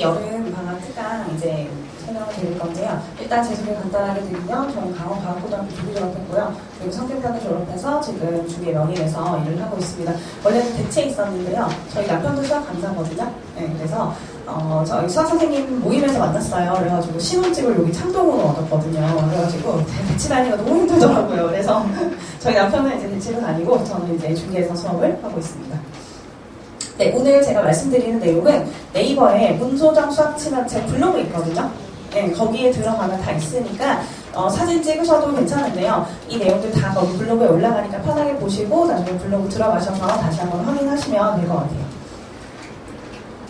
여름 방학 특강 이제 설명을 드릴 건데요. 일단 제 소개 간단하게 드리면 저는 강원과학고등학교 조기 졸업했고요. 그리고 성균관을 졸업해서 지금 주위의 명인에서 일을 하고 있습니다. 원래는 대체에 있었는데요. 저희 남편도 수학 강사거든요. 네, 그래서 저희 수학 선생님 모임에서 만났어요. 그래가지고 신혼집을 여기 창동으로 얻었거든요. 그래가지고 대치 다니기가 너무 힘들더라고요. 그래서 저희 남편은 이제 대치로 다니고 저는 이제 중계에서 수업을 하고 있습니다. 네, 오늘 제가 말씀드리는 내용은 네이버에 문소정 수학치료책 블로그 있거든요. 네, 거기에 들어가면 다 있으니까 사진 찍으셔도 괜찮은데요. 이 내용들 다 거기 블로그에 올라가니까 편하게 보시고 나중에 블로그 들어가셔서 다시 한번 확인하시면 될 것 같아요.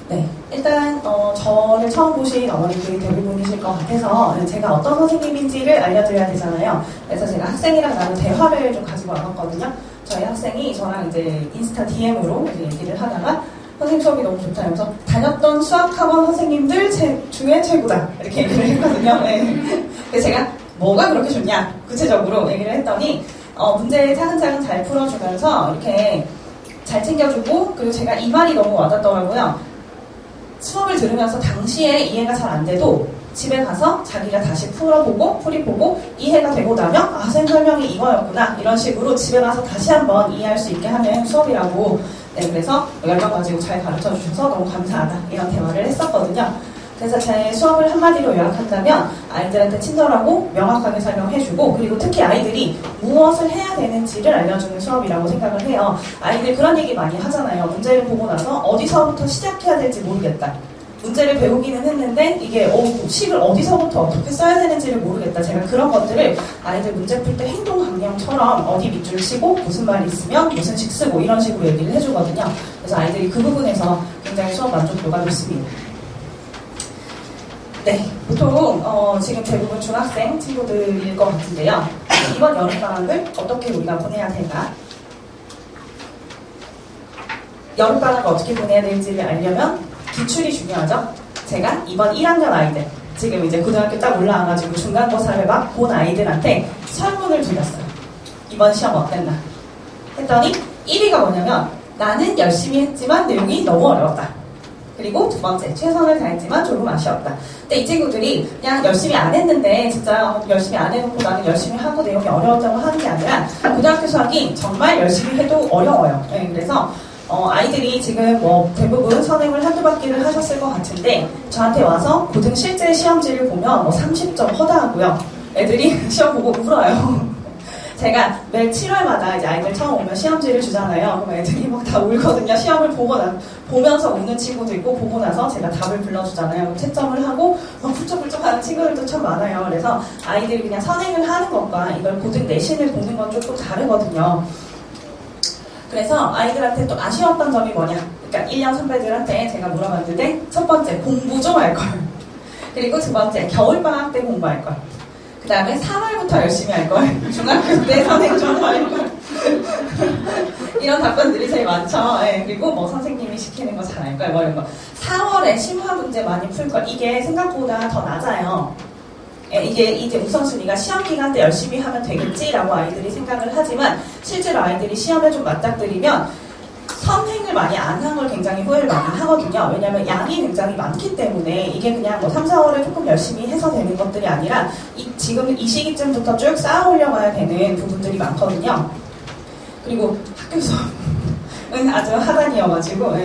네, 일단 저를 처음 보신 어머니들이 대부분이실 것 같아서 제가 어떤 선생님인지를 알려드려야 되잖아요. 그래서 제가 학생이랑 나눈 대화를 좀 가지고 와봤거든요. 저희 학생이 저랑 이제 인스타 DM으로 이제 얘기를 하다가 선생님 수업이 너무 좋다 하면서 다녔던 수학학원 선생님들 중에 최고다 이렇게 얘기를 했거든요. 네. 그래서 제가 뭐가 그렇게 좋냐 구체적으로 얘기를 했더니 문제 차근차근 잘 풀어주면서 이렇게 잘 챙겨주고, 그리고 제가 이 말이 너무 와닿더라고요. 수업을 들으면서 당시에 이해가 잘 안 돼도 집에 가서 자기가 다시 풀어보고 풀이보고 이해가 되고 나면 아, 선생님 설명이 이거였구나 이런 식으로 집에 가서 다시 한번 이해할 수 있게 하는 수업이라고. 네, 그래서 열정 가지고 잘 가르쳐 주셔서 너무 감사하다 이런 대화를 했었거든요. 그래서 제 수업을 한마디로 요약한다면 아이들한테 친절하고 명확하게 설명해주고, 그리고 특히 아이들이 무엇을 해야 되는지를 알려주는 수업이라고 생각을 해요. 아이들 그런 얘기 많이 하잖아요. 문제를 보고 나서 어디서부터 시작해야 될지 모르겠다. 문제를 배우기는 했는데 이게 식을 어디서부터 어떻게 써야 되는지를 모르겠다. 제가 그런 것들을 아이들 문제 풀 때 행동 강령처럼 어디 밑줄 치고 무슨 말이 있으면 무슨 식 쓰고 이런 식으로 얘기를 해주거든요. 그래서 아이들이 그 부분에서 굉장히 수업 만족도가 높습니다. 네, 보통 지금 대부분 중학생 친구들일 것 같은데요. 이번 여름방학을 어떻게 우리가 보내야 될까? 여름방학을 어떻게 보내야 될지를 알려면 기출이 중요하죠. 제가 이번 1학년 아이들, 지금 이제 고등학교 딱 올라와가지고 중간고사를 막 본 아이들한테 설문을 드렸어요. 이번 시험 어땠나? 했더니 1위가 뭐냐면 나는 열심히 했지만 내용이 너무 어려웠다. 그리고 두 번째, 최선을 다했지만 조금 아쉬웠다. 근데 이 친구들이 그냥 열심히 안 했는데 진짜 열심히 안 해놓고 나는 열심히 하고 내용이 어려웠다고 하는 게 아니라 고등학교 수학이 정말 열심히 해도 어려워요. 네, 그래서 아이들이 지금 대부분 선행을 한두 바퀴를 하셨을 것 같은데 저한테 와서 고등 실제 시험지를 보면 30점 허다하고요. 애들이 시험 보고 울어요. 제가 매 7월마다 이제 아이들 처음 오면 시험지를 주잖아요. 그럼 애들이 막 다 울거든요. 시험을 보면서 우는 친구도 있고, 보고 나서 제가 답을 불러주잖아요. 그럼 채점을 하고 막 훌쩍훌쩍 하는 친구들도 참 많아요. 그래서 아이들이 그냥 선행을 하는 것과 이걸 고등 내신을 보는 건 조금 다르거든요. 그래서 아이들한테 또 아쉬웠던 점이 뭐냐. 그러니까 1년 선배들한테 제가 물어봤는데 첫 번째, 공부 좀 할 걸. 그리고 두 번째, 겨울방학 때 공부할 걸. 그 다음에 3월부터 열심히 할 걸. 중학교 때 선행 좀 할 걸. 이런 답변들이 제일 많죠. 네, 그리고 선생님이 시키는 거 잘 할 걸. 이런 거. 4월에 심화 문제 많이 풀 걸. 이게 생각보다 더 낮아요. 이게 이제 우선순위가 시험 기간 때 열심히 하면 되겠지라고 아이들이 생각을 하지만 실제로 아이들이 시험에 좀 맞닥뜨리면 선행을 많이 안 한 걸 굉장히 후회를 많이 하거든요. 왜냐하면 양이 굉장히 많기 때문에 이게 그냥 3, 4월에 조금 열심히 해서 되는 것들이 아니라 지금 이 시기쯤부터 쭉 쌓아 올려가야 되는 부분들이 많거든요. 그리고 학교 수업은 아주 하단이어가지고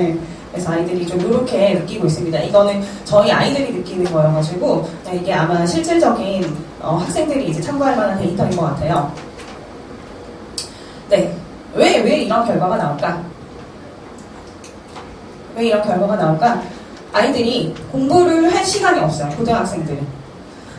그래서 아이들이 좀 이렇게 느끼고 있습니다. 이거는 저희 아이들이 느끼는 거여가지고 이게 아마 실질적인 학생들이 이제 참고할 만한 데이터인 것 같아요. 네, 왜 이런 결과가 나올까? 왜 이런 결과가 나올까? 아이들이 공부를 할 시간이 없어요. 고등학생들은.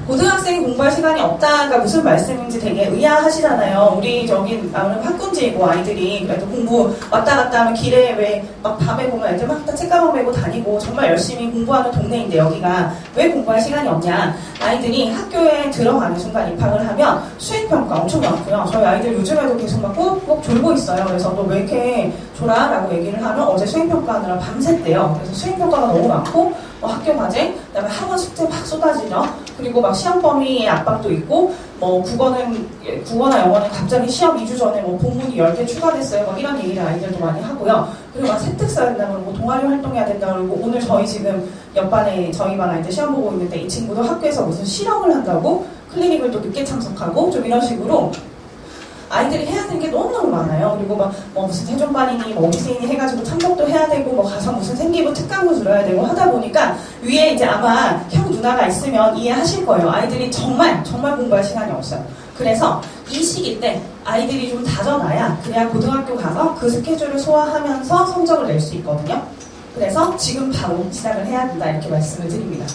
고등학생이 공부할 시간이 없다가 무슨 말씀인지 되게 의아하시잖아요. 우리 저기 학군지이고 아이들이 그래도 공부 왔다 갔다 하면 길에 왜 막 밤에 보면 애들 막 다 책가방 메고 다니고 정말 열심히 공부하는 동네인데 여기가 왜 공부할 시간이 없냐. 아이들이 학교에 들어가는 순간 입학을 하면 수행평가 엄청 많고요. 저희 아이들 요즘에도 계속 막 꾹꾹 졸고 있어요. 그래서 너 왜 이렇게 졸아? 라고 얘기를 하면 어제 수행평가 하느라 밤샜대요. 그래서 수행평가가 너무 많고 학교 과제, 그다음에 학원 숙제 막 쏟아지죠. 그리고 막 시험 범위의 압박도 있고, 뭐 국어나 영어는 갑자기 시험 2주 전에 뭐 본문이 10개 추가됐어요. 막 이런 얘기를 아이들도 많이 하고요. 그리고 막 세특 써야 된다 그러고 동아리 활동해야 된다 그러고, 오늘 저희 지금 옆반에 저희 반 아이들 시험 보고 있는데 이 친구도 학교에서 무슨 실험을 한다고 클리닉을 또 늦게 참석하고 좀 이런 식으로 아이들이 해야 되는 게 너무너무 많아요. 그리고 막 뭐 무슨 세종반이니 뭐 오피스이니 해가지고 참석도 해야 되고, 뭐 가서 무슨 생기부 특강도 들어야 되고 하다 보니까 위에 이제 아마 형 누나가 있으면 이해하실 거예요. 아이들이 정말 공부할 시간이 없어요. 그래서 이 시기 때 아이들이 좀 다져놔야 그래야 고등학교 가서 그 스케줄을 소화하면서 성적을 낼 수 있거든요. 그래서 지금 바로 시작을 해야 된다, 이렇게 말씀을 드립니다.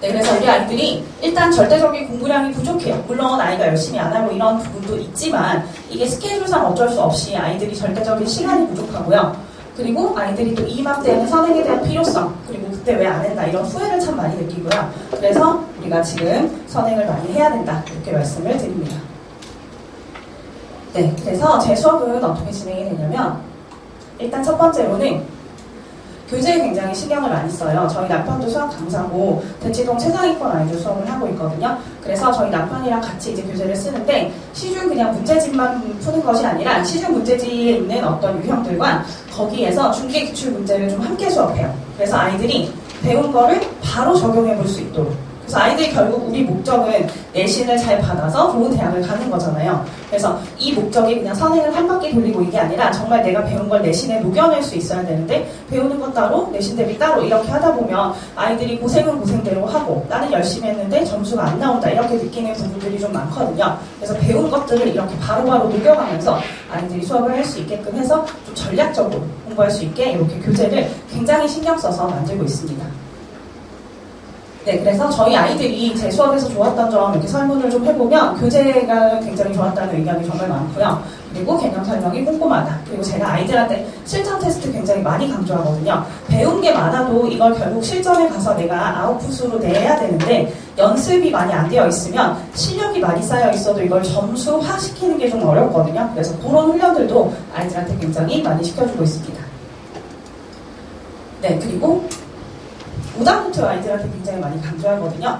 네, 그래서 우리 아이들이 일단 절대적인 공부량이 부족해요. 물론 아이가 열심히 안 하고 이런 부분도 있지만 이게 스케줄상 어쩔 수 없이 아이들이 절대적인 시간이 부족하고요. 그리고 아이들이 또 이맘때는 선행에 대한 필요성, 그리고 그때 왜 안 했나 이런 후회를 참 많이 느끼고요. 그래서 우리가 지금 선행을 많이 해야 된다, 이렇게 말씀을 드립니다. 네, 그래서 제 수업은 어떻게 진행이 되냐면, 일단 첫 번째로는 교재에 굉장히 신경을 많이 써요. 저희 남편도 수학 강사고 대치동 최상위권 아이들 수업을 하고 있거든요. 그래서 저희 남편이랑 같이 이제 교재를 쓰는데, 시중 그냥 문제집만 푸는 것이 아니라 시중 문제지에 있는 어떤 유형들과 거기에서 중계 기출 문제를 좀 함께 수업해요. 그래서 아이들이 배운 거를 바로 적용해 볼 수 있도록. 그래서 아이들이 결국 우리 목적은 내신을 잘 받아서 좋은 대학을 가는 거잖아요. 그래서 이 목적이 그냥 선행을 한 바퀴 돌리고 이게 아니라 정말 내가 배운 걸 내신에 녹여낼 수 있어야 되는데, 배우는 건 따로 내신 대비 따로 이렇게 하다 보면 아이들이 고생은 고생대로 하고 나는 열심히 했는데 점수가 안 나온다, 이렇게 느끼는 부분들이 좀 많거든요. 그래서 배운 것들을 이렇게 바로바로 녹여가면서 아이들이 수업을 할 수 있게끔 해서 좀 전략적으로 공부할 수 있게 이렇게 교재를 굉장히 신경 써서 만들고 있습니다. 네, 그래서 저희 아이들이 제 수업에서 좋았던 점 이렇게 설문을 좀 해보면 교재가 굉장히 좋았다는 의견이 정말 많고요. 그리고 개념 설명이 꼼꼼하다. 그리고 제가 아이들한테 실전 테스트 굉장히 많이 강조하거든요. 배운 게 많아도 이걸 결국 실전에 가서 내가 아웃풋으로 내야 되는데, 연습이 많이 안 되어 있으면 실력이 많이 쌓여 있어도 이걸 점수화시키는 게 좀 어렵거든요. 그래서 그런 훈련들도 아이들한테 굉장히 많이 시켜주고 있습니다. 네, 그리고 오답노트 아이들한테 굉장히 많이 강조하거든요.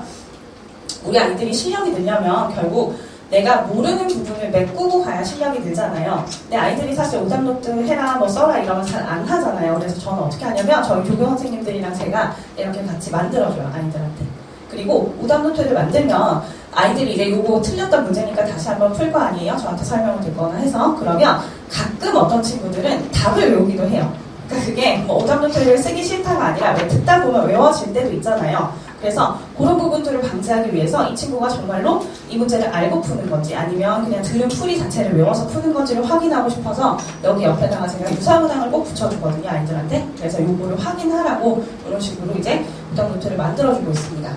우리 아이들이 실력이 늘려면 결국 내가 모르는 부분을 메꾸고 가야 실력이 늘잖아요. 근데 아이들이 사실 오답노트 해라, 뭐 써라 이러면 잘 안 하잖아요. 그래서 저는 어떻게 하냐면 저희 교교 선생님들이랑 제가 이렇게 같이 만들어줘요, 아이들한테. 그리고 오답노트를 만들면 아이들이 이제 요거 틀렸던 문제니까 다시 한번 풀 거 아니에요? 저한테 설명을 듣거나 해서. 그러면 가끔 어떤 친구들은 답을 외우기도 해요. 그러니까 그게 뭐 오답노트를 쓰기 싫다가 아니라 왜 듣다 보면 외워질 때도 있잖아요. 그래서 그런 부분들을 방지하기 위해서 이 친구가 정말로 이 문제를 알고 푸는 건지 아니면 그냥 들은 풀이 자체를 외워서 푸는 건지를 확인하고 싶어서 여기 옆에다가 제가 유사문항을 꼭 붙여주거든요, 아이들한테. 그래서 요거를 확인하라고 이런 식으로 이제 오답노트를 만들어주고 있습니다.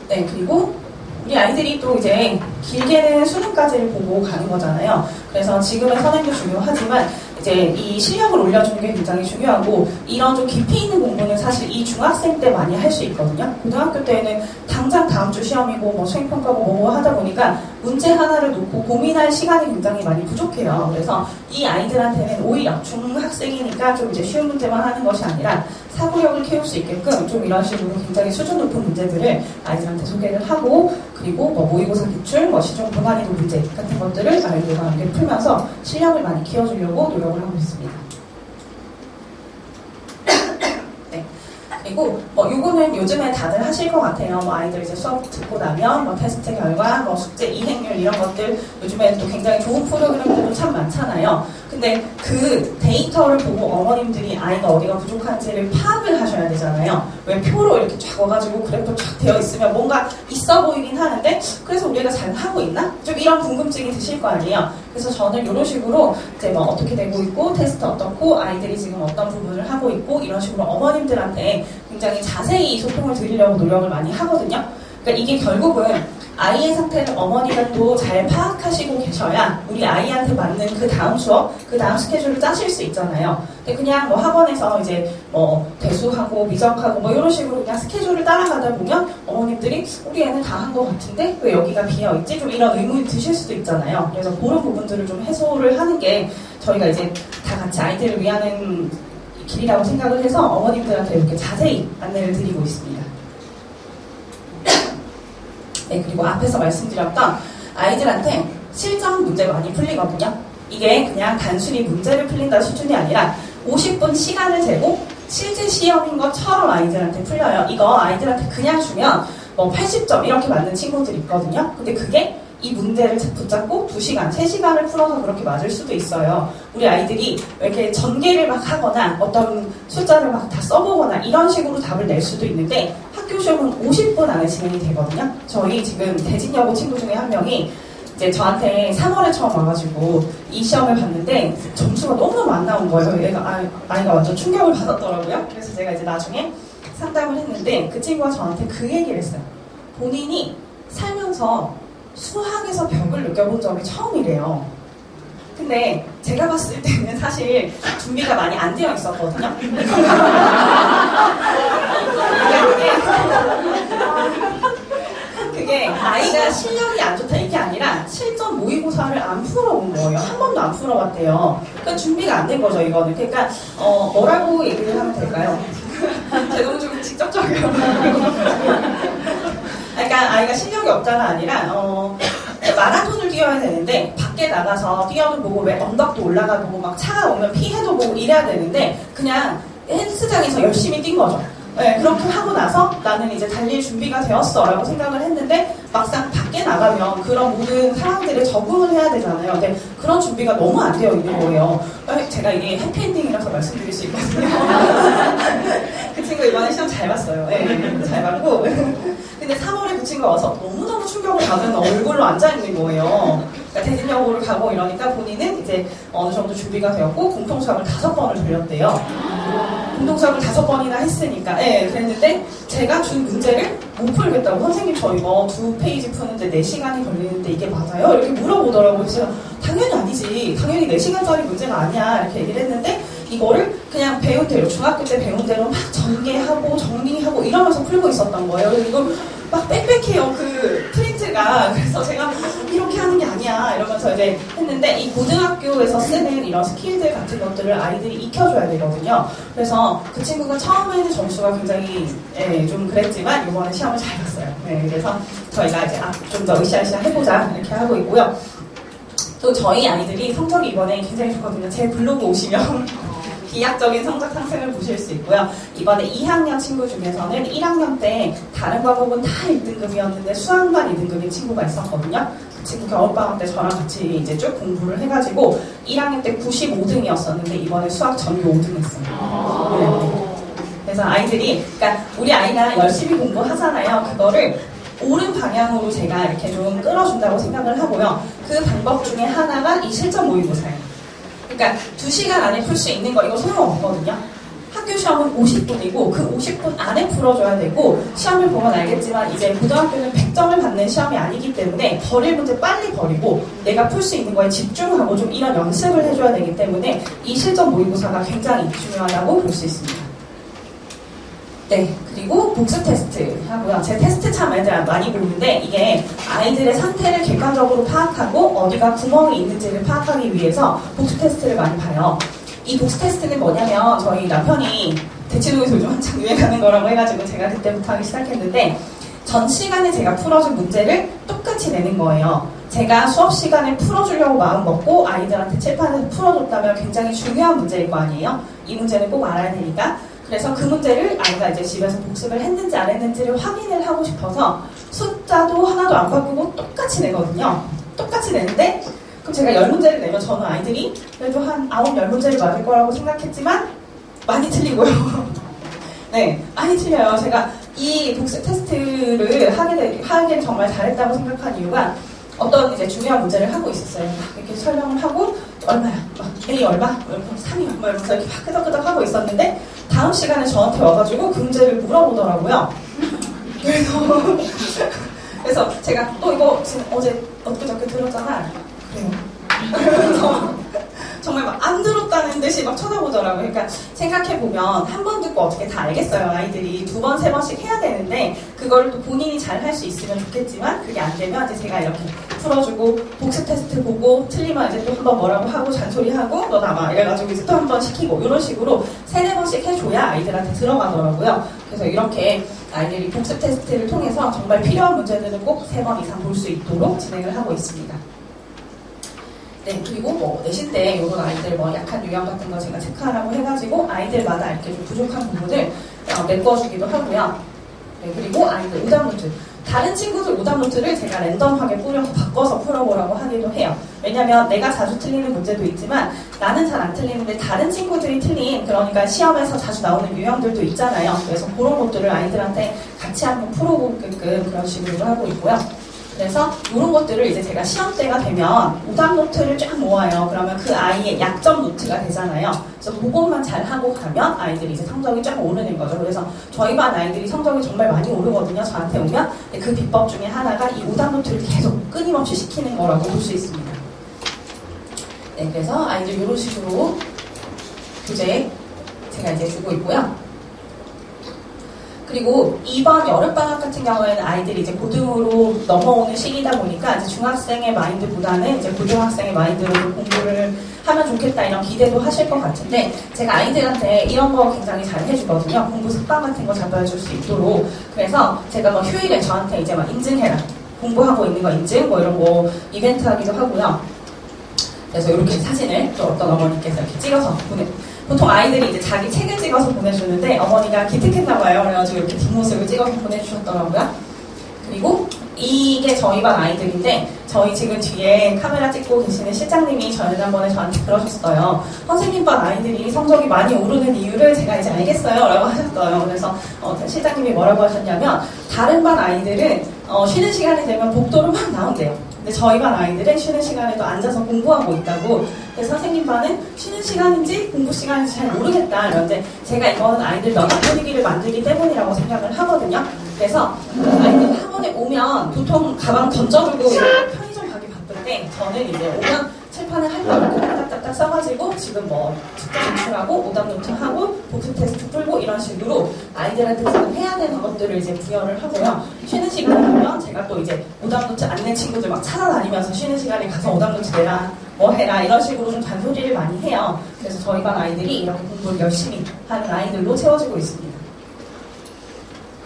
네, 그리고 우리 아이들이 또 이제 길게는 수능까지를 보고 가는 거잖아요. 그래서 지금의 선행도 중요하지만 이제 이 실력을 올려주는 게 굉장히 중요하고, 이런 좀 깊이 있는 공부는 사실 이 중학생 때 많이 할 수 있거든요. 고등학교 때는 당장 다음 주 시험이고 뭐 수행평가고 뭐 하다 보니까 문제 하나를 놓고 고민할 시간이 굉장히 많이 부족해요. 그래서 이 아이들한테는 오히려 중학생이니까 좀 이제 쉬운 문제만 하는 것이 아니라 사고력을 키울 수 있게끔 좀 이런 식으로 굉장히 수준 높은 문제들을 아이들한테 소개를 하고, 그리고 뭐 모의고사 기출, 뭐 시중 고난이도 문제 같은 것들을 아이들과 함께 풀면서 실력을 많이 키워주려고 노력을 하고 있습니다. 네. 그리고 뭐 요거는 요즘에 다들 하실 것 같아요. 뭐 아이들 이제 수업 듣고 나면 뭐 테스트 결과, 뭐 숙제 이행률 이런 것들 요즘에는 또 굉장히 좋은 프로그램들도 참 많잖아요. 근데 그 데이터를 보고 어머님들이 아이가 어디가 부족한지를 파악을 하셔야 되잖아요. 왜 표로 이렇게 쫙 와가지고 그래프 쫙 되어 있으면 뭔가 있어 보이긴 하는데, 그래서 우리가 잘 하고 있나? 좀 이런 궁금증이 드실 거 아니에요. 그래서 저는 이런 식으로 이제 뭐 어떻게 되고 있고, 테스트 어떻고, 아이들이 지금 어떤 부분을 하고 있고, 이런 식으로 어머님들한테 굉장히 자세히 소통을 드리려고 노력을 많이 하거든요. 그러니까 이게 결국은 아이의 상태를 어머니가 또 잘 파악하시고 계셔야 우리 아이한테 맞는 그 다음 수업, 그 다음 스케줄을 짜실 수 있잖아요. 근데 그냥 뭐 학원에서 이제 뭐 대수하고 미적하고 뭐 이런 식으로 그냥 스케줄을 따라가다 보면 어머님들이 우리 애는 다 한 것 같은데 왜 여기가 비어있지? 좀 이런 의문이 드실 수도 있잖아요. 그래서 그런 부분들을 좀 해소를 하는 게 저희가 이제 다 같이 아이들을 위하는 길이라고 생각을 해서 어머님들한테 이렇게 자세히 안내를 드리고 있습니다. 네, 그리고 앞에서 말씀드렸던 아이들한테 실전 문제 많이 풀리거든요. 이게 그냥 단순히 문제를 풀린다 수준이 아니라 50분 시간을 재고 실제 시험인 것처럼 아이들한테 풀려요. 이거 아이들한테 그냥 주면 뭐 80점 이렇게 맞는 친구들이 있거든요. 근데 그게 이 문제를 붙잡고 2시간, 3시간을 풀어서 그렇게 맞을 수도 있어요. 우리 아이들이 이렇게 전개를 막 하거나 어떤 숫자를 막 다 써보거나 이런 식으로 답을 낼 수도 있는데 학교 시험은 50분 안에 진행이 되거든요. 저희 지금 대진여고 친구 중에 한 명이 이제 저한테 3월에 처음 와가지고 이 시험을 봤는데 점수가 너무 안 나온 거예요. 아이가 완전 충격을 받았더라고요. 그래서 제가 이제 나중에 상담을 했는데 그 친구가 저한테 그 얘기를 했어요. 본인이 살면서 수학에서 벽을 느껴본 적이 처음이래요. 근데 제가 봤을 때는 사실 준비가 많이 안 되어 있었거든요. 그게 아이가 실력이 안 좋다 이게 아니라 실전 모의고사를 안 풀어본 거예요. 한 번도 안 풀어봤대요. 그러니까 준비가 안 된 거죠, 이거는. 그러니까 뭐라고 얘기를 하면 될까요? 제가 너무 좀 직접적이에요. 그러니까 아이가 실력이 없다가 아니라 마라톤을 뛰어야 되는데 밖에 나가서 뛰어도 보고 왜 언덕도 올라가 보고 막 차가 오면 피해도 보고 이래야 되는데 그냥 헬스장에서 열심히 뛴 거죠. 네, 그렇게 하고 나서 나는 이제 달릴 준비가 되었어 라고 생각을 했는데 막상 밖에 나가면 그런 모든 상황들에 적응을 해야 되잖아요. 근데 그런 준비가 너무 안 되어 있는 거예요. 제가 이게 해피엔딩이라서 말씀드릴 수 있거든요. 그 친구 이번에 시험 잘 봤어요. 네, 잘 봤고 근데 3월에 그 친구가 와서 너무너무 충격을 받은 얼굴로 앉아있는 거예요. 그러니까 대진여고를 가고 이러니까 본인은 이제 어느 정도 준비가 되었고 공통수학을 5번을 돌렸대요. 공통수학을 5번이나 했으니까 그랬는데 제가 준 문제를 못 풀겠다고 선생님 저 이거 2페이지 푸는데 4시간이 걸리는데 이게 맞아요? 이렇게 물어보더라고요. 그래서 당연히 아니지. 당연히 4시간짜리 문제가 아니야. 이렇게 얘기를 했는데 이거를 그냥 배운 대로 중학교 때 배운 대로 막 전개하고 정리하고 이러면서 풀고 있었던 거예요. 그래서 이걸 막 빽빽해요. 그 프린트가. 그래서 제가 이렇게 하는 게 아니야 이러면서 이제 했는데 이 고등학교에서 쓰는 이런 스킬들 같은 것들을 아이들이 익혀줘야 되거든요. 그래서 그 친구가 처음에는 점수가 굉장히 좀 그랬지만 이번에 시험을 잘 봤어요. 그래서 저희가 이제 좀 더 으쌰으쌰 해보자 이렇게 하고 있고요. 또 저희 아이들이 성적이 이번에 굉장히 좋거든요. 제 블로그 오시면 비약적인 성적 상승을 보실 수 있고요. 이번에 2학년 친구 중에서는 1학년 때 다른 과목은 다 1등급이었는데 수학만 2등급인 친구가 있었거든요. 그 친구 겨울방학 때 저랑 같이 이제 쭉 공부를 해가지고 1학년 때 95등이었었는데 이번에 수학 전교 5등 했어요. 네. 그래서 아이들이, 그러니까 우리 아이가 열심히 공부하잖아요. 그거를 옳은 방향으로 제가 이렇게 좀 끌어준다고 생각을 하고요. 그 방법 중에 하나가 이 실전 모의고사예요. 그러니까 2시간 안에 풀 수 있는 거 이거 소용없거든요. 학교 시험은 50분이고 그 50분 안에 풀어줘야 되고 시험을 보면 알겠지만 이제 고등학교는 100점을 받는 시험이 아니기 때문에 버릴 문제 빨리 버리고 내가 풀 수 있는 거에 집중하고 좀 이런 연습을 해줘야 되기 때문에 이 실전 모의고사가 굉장히 중요하다고 볼 수 있습니다. 네, 그리고 복습 테스트 하고요. 제 테스트 참 애들 많이 보는데 이게 아이들의 상태를 객관적으로 파악하고 어디가 구멍이 있는지를 파악하기 위해서 복습 테스트를 많이 봐요. 이 복습 테스트는 뭐냐면 저희 남편이 대치동에서 요즘 한창 유행하는 거라고 해가지고 제가 그때부터 하기 시작했는데 전 시간에 제가 풀어준 문제를 똑같이 내는 거예요. 제가 수업 시간에 풀어주려고 마음 먹고 아이들한테 칠판에서 풀어줬다면 굉장히 중요한 문제일 거 아니에요? 이 문제는 꼭 알아야 되니까. 그래서 그 문제를 아이가 이제 집에서 복습을 했는지 안 했는지를 확인을 하고 싶어서 숫자도 하나도 안 바꾸고 똑같이 내거든요. 똑같이 내는데 그럼 제가 10문제를 내면 저는 아이들이 그래도 한 9, 10문제를 맞을 거라고 생각했지만 많이 틀리고요. 네, 많이 틀려요. 제가 이 복습 테스트를 하게 정말 잘했다고 생각한 이유가 어떤 이제 중요한 문제를 하고 있었어요. 막 이렇게 설명을 하고 얼마야? 막 A 얼마? 3이 얼마? 이러면서 이렇게 막 끄덕끄덕 하고 있었는데 다음 시간에 저한테 와가지고 그 문제를 물어보더라고요. 그래서 제가 또 이거 지금 어제 엊그저께 들었잖아. 그래요. 그래서 정말 막 안 들었다는 듯이 막 쳐다보더라고요. 그러니까 생각해보면 한 번 듣고 어떻게 다 알겠어요. 아이들이 2번, 3번씩 해야 되는데 그걸 또 본인이 잘 할 수 있으면 좋겠지만 그게 안 되면 이제 제가 이렇게 풀어주고 복습 테스트 보고 틀리면 이제 또 한 번 뭐라고 하고 잔소리하고 너 나와 이래가지고 이제 또 한 번 시키고 이런 식으로 3-4번씩 해줘야 아이들한테 들어가더라고요. 그래서 이렇게 아이들이 복습 테스트를 통해서 정말 필요한 문제들은 꼭 3번 이상 볼 수 있도록 진행을 하고 있습니다. 네, 그리고 뭐 내신 때 이런 아이들 뭐 약한 유형 같은 거 제가 체크하라고 해가지고 아이들마다 이렇게 좀 부족한 부분을 메꿔주기도 하고요. 네, 그리고 아이들 오답노트. 다른 친구들 오답노트를 제가 랜덤하게 뿌려서 바꿔서 풀어보라고 하기도 해요. 왜냐면 내가 자주 틀리는 문제도 있지만 나는 잘 안 틀리는데 다른 친구들이 틀린 그러니까 시험에서 자주 나오는 유형들도 있잖아요. 그래서 그런 것들을 아이들한테 같이 한번 풀어보게끔 그런 식으로 하고 있고요. 그래서 이런 것들을 이제 제가 시험 때가 되면 오답 노트를 쫙 모아요. 그러면 그 아이의 약점 노트가 되잖아요. 그래서 그것만 잘 하고 가면 아이들이 이제 성적이 쫙 오르는 거죠. 그래서 저희 반 아이들이 성적이 정말 많이 오르거든요. 저한테 오면 그 비법 중에 하나가 이 오답 노트를 계속 끊임없이 시키는 거라고 볼 수 있습니다. 네, 그래서 아이들 이런 식으로 교재 제가 이제 주고 있고요. 그리고 이번 여름방학 같은 경우에는 아이들이 이제 고등으로 넘어오는 시기다 보니까 이제 중학생의 마인드보다는 이제 고등학생의 마인드로 공부를 하면 좋겠다 이런 기대도 하실 것 같은데 제가 아이들한테 이런 거 굉장히 잘 해주거든요. 공부 습관 같은 거 잡아줄 수 있도록. 그래서 제가 뭐 휴일에 저한테 이제 막 인증해라. 공부하고 있는 거 인증 뭐 이런 거 이벤트 하기도 하고요. 그래서 이렇게 사진을 또 어떤 어머니께서 이렇게 찍어서 보통 아이들이 이제 자기 책을 찍어서 보내주는데 어머니가 기특했나봐요. 그래가지고 이렇게 뒷모습을 찍어서 보내주셨더라고요. 그리고 이게 저희 반 아이들인데 저희 지금 뒤에 카메라 찍고 계시는 실장님이 지난번에 저한테 그러셨어요. 선생님 반 아이들이 성적이 많이 오르는 이유를 제가 이제 알겠어요 라고 하셨어요. 그래서 실장님이 뭐라고 하셨냐면 다른 반 아이들은 쉬는 시간이 되면 복도로 막 나온대요. 근데 저희 반 아이들은 쉬는 시간에도 앉아서 공부하고 있다고. 그래서 선생님 반은 쉬는 시간인지 공부 시간인지 잘 모르겠다. 그런데 제가 이거는 아이들 면학 분위기를 만들기 때문이라고 생각을 하거든요. 그래서 아이들 학원에 오면 보통 가방 던져주고 편의점 가기 바쁜데 저는 이제 오면 칠판을 할 거 딱딱딱 써가지고 지금 뭐 숙제 제출하고 오답노트 하고 복습 테스트 풀고 이런 식으로 아이들한테 지금 해야 되는 것들을 이제 부여를 하고요. 쉬는 시간에 가면 제가 또 이제 오답노트 안 낸 친구들 막 찾아다니면서 쉬는 시간에 가서 오답노트 내라 뭐 해라 이런 식으로 좀 잔소리를 많이 해요. 그래서 저희 반 아이들이 이렇게 공부를 열심히 하는 아이들로 채워지고 있습니다.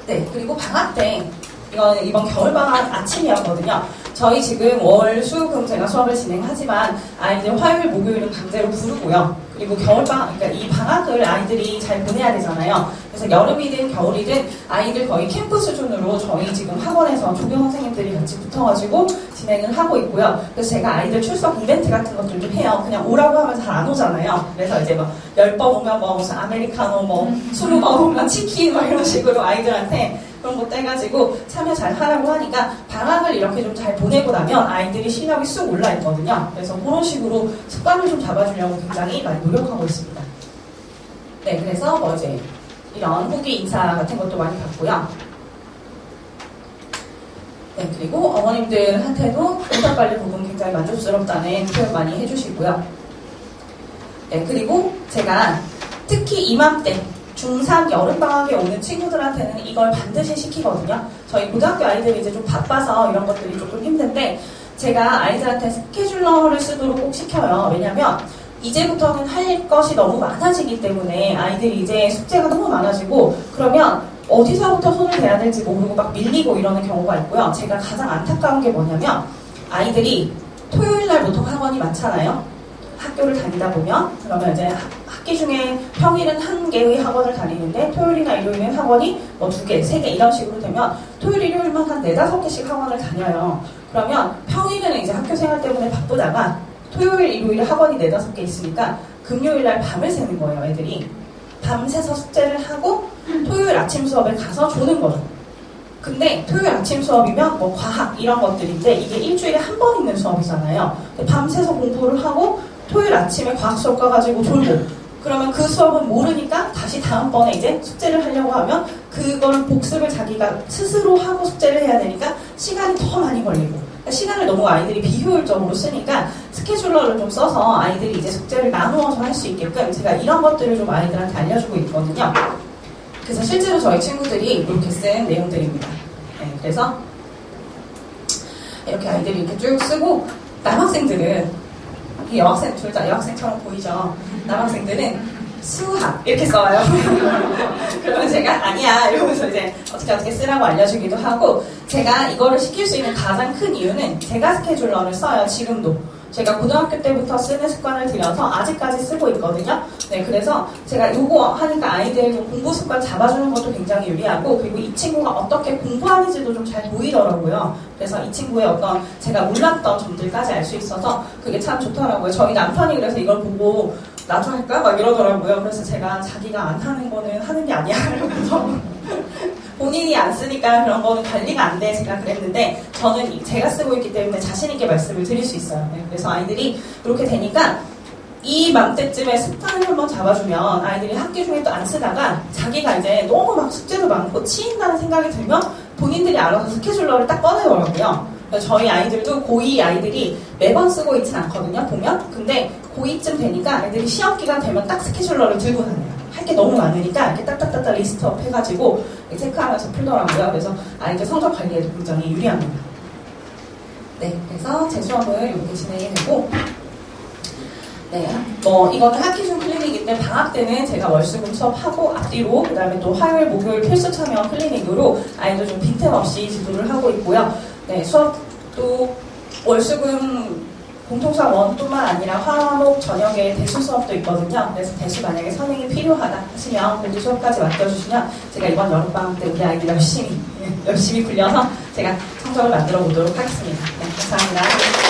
네, 그리고 방학 때 이거는 이번 겨울방학 아침이었거든요. 저희 지금 월, 수, 금 제가 수업을 진행하지만 아이들 화요일, 목요일은 강제로 부르고요. 그리고 겨울방학, 그러니까 이 방학을 아이들이 잘 보내야 되잖아요. 그래서 여름이든 겨울이든 아이들 거의 캠프 수준으로 저희 지금 학원에서 조교 선생님들이 같이 붙어가지고 진행을 하고 있고요. 그래서 제가 아이들 출석 이벤트 같은 것들 좀 해요. 그냥 오라고 하면 잘 안 오잖아요. 그래서 이제 막 10번 오면 뭐 무슨 아메리카노, 뭐 20번 오면 치킨 막 이런 식으로 아이들한테 그런 것도 해가지고 참여 잘 하라고 하니까 방학을 이렇게 좀 잘 보내고 나면 아이들이 실력이 쑥 올라 있거든요. 그래서 그런 식으로 습관을 좀 잡아주려고 굉장히 많이 노력하고 있습니다. 네, 그래서 뭐 이제 이런 후기 인사 같은 것도 많이 받고요. 네, 그리고 어머님들한테도 인사관리 부분 굉장히 만족스럽다는 표현 많이 해주시고요. 네, 그리고 제가 특히 이맘때 중3 여름방학에 오는 친구들한테는 이걸 반드시 시키거든요. 저희 고등학교 아이들이 이제 좀 바빠서 이런 것들이 조금 힘든데 제가 아이들한테 스케줄러를 쓰도록 꼭 시켜요. 왜냐면 이제부터는 할 것이 너무 많아지기 때문에 아이들이 이제 숙제가 너무 많아지고 그러면 어디서부터 손을 대야 될지 모르고 막 밀리고 이러는 경우가 있고요. 제가 가장 안타까운 게 뭐냐면 아이들이 토요일날 보통 학원이 많잖아요. 학교를 다니다 보면 그러면 이제 학기 중에 평일은 1개의 학원을 다니는데 토요일이나 일요일은 학원이 뭐 2개, 3개 이런 식으로 되면 토요일, 일요일만 한 4-5개씩 학원을 다녀요. 그러면 평일에는 이제 학교 생활 때문에 바쁘다가 토요일, 일요일에 학원이 4-5개 있으니까 금요일날 밤을 새는 거예요, 애들이. 밤새서 숙제를 하고 토요일 아침 수업에 가서 조는 거죠. 근데 토요일 아침 수업이면 뭐 과학 이런 것들인데 이게 일주일에 한 번 있는 수업이잖아요. 밤새서 공부를 하고 토요일 아침에 과학 수업 가가지고 졸고 그러면 그 수업은 모르니까 다시 다음번에 이제 숙제를 하려고 하면 그걸 복습을 자기가 스스로 하고 숙제를 해야 되니까 시간이 더 많이 걸리고 그러니까 시간을 너무 아이들이 비효율적으로 쓰니까 스케줄러를 좀 써서 아이들이 이제 숙제를 나누어서 할 수 있게끔 제가 이런 것들을 좀 아이들한테 알려주고 있거든요. 그래서 실제로 저희 친구들이 이렇게 쓴 내용들입니다. 네, 그래서 이렇게 아이들이 이렇게 쭉 쓰고, 남학생들은 여학생 둘 다 여학생처럼 보이죠. 남학생들은 수학 이렇게 써요. 그러면 제가 아니야 이러면서 이제 어떻게 쓰라고 알려주기도 하고, 제가 이거를 시킬 수 있는 가장 큰 이유는 제가 스케줄러를 써요. 지금도 제가 고등학교 때부터 쓰는 습관을 들여서 아직까지 쓰고 있거든요. 네, 그래서 제가 이거 하니까 아이들 좀 공부 습관 잡아주는 것도 굉장히 유리하고, 그리고 이 친구가 어떻게 공부하는지도 좀 잘 보이더라고요. 그래서 이 친구의 어떤 제가 몰랐던 점들까지 알 수 있어서 그게 참 좋더라고요. 저희 남편이 그래서 이걸 보고 나도 할까? 막 이러더라고요. 그래서 제가 자기가 안 하는 거는 하는 게 아니야 이러면서 본인이 안 쓰니까 그런 거는 관리가 안 돼 제가 그랬는데, 저는 제가 쓰고 있기 때문에 자신 있게 말씀을 드릴 수 있어요. 네, 그래서 아이들이 그렇게 되니까 이 맘때쯤에 습관을 한번 잡아주면 아이들이 학기 중에 또 안 쓰다가 자기가 이제 너무 막 숙제도 많고 치인다는 생각이 들면 본인들이 알아서 스케줄러를 딱 꺼내더라고요. 저희 아이들도 고2 아이들이 매번 쓰고 있진 않거든요, 보면. 근데 고2쯤 되니까 아이들이 시험 기간 되면 딱 스케줄러를 들고 다녀요. 할 게 너무 많으니까 이렇게 딱딱딱딱 리스트업 해가지고 체크하면서 풀더라고요. 그래서 아이들 성적 관리에도 굉장히 유리합니다. 네, 그래서 제 수업을 이렇게 진행이 되고, 네, 뭐 이거는 학기 중 클리닉일 때 방학 때는 제가 월수금 수업하고 앞뒤로, 그 다음에 또 화요일, 목요일 필수 참여 클리닉으로 아이들 좀 빈틈없이 지도를 하고 있고요. 네, 수업도 월수금 공통수업 1뿐만 아니라 화목 저녁에 대수 수업도 있거든요. 그래서 대수 만약에 선행이 필요하다 하시면 그래도 수업까지 맡겨주시면 제가 이번 여름방학 때 우리 아이들 열심히 굴려서 제가 성적을 만들어 보도록 하겠습니다. 네, 감사합니다.